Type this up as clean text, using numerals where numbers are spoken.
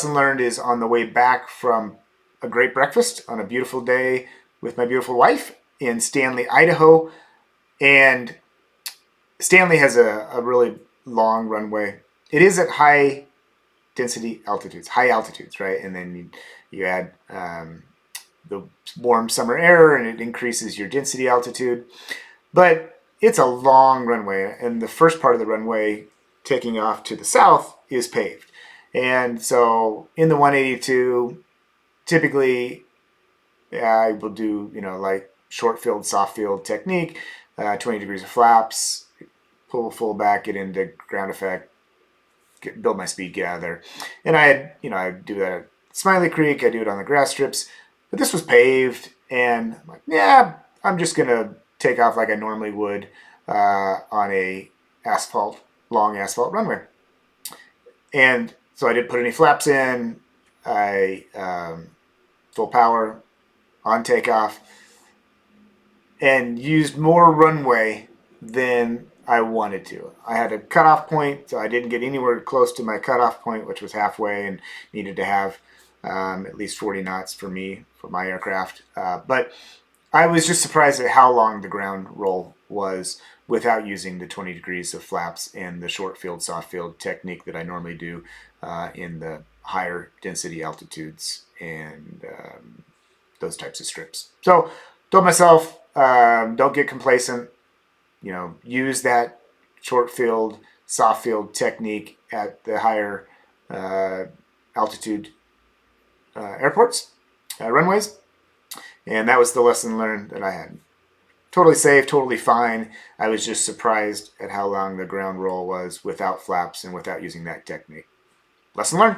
Lesson learned is on the way back from a great breakfast on a beautiful day with my beautiful wife in Stanley, Idaho. And Stanley has a really long runway. It is at high density altitudes, high altitudes, right? And then you add the warm summer air and it increases your density altitude. But it's a long runway, and the first part of the runway taking off to the south is paved. And so in the 182, typically I will do, like short field, soft field technique, 20 degrees of flaps, pull full back, get into ground effect, build my speed, get out of there. And I do that at Smiley Creek, I do it on the grass strips, but this was paved, and I'm like, yeah, I'm just gonna take off like I normally would on a long asphalt runway. And so I didn't put any flaps in. I full power on takeoff and used more runway than I wanted to. I had a cutoff point, so I didn't get anywhere close to my cutoff point, which was halfway, and needed to have at least 40 knots for me, for my aircraft. But I was just surprised at how long the ground roll was without using the 20 degrees of flaps and the short field, soft field technique that I normally do in the higher density altitudes and those types of strips. So told myself, don't get complacent. Use that short field, soft field technique at the higher altitude airports, runways. And that was the lesson learned that I had. Totally safe, totally fine. I was just surprised at how long the ground roll was without flaps and without using that technique. Lesson learned.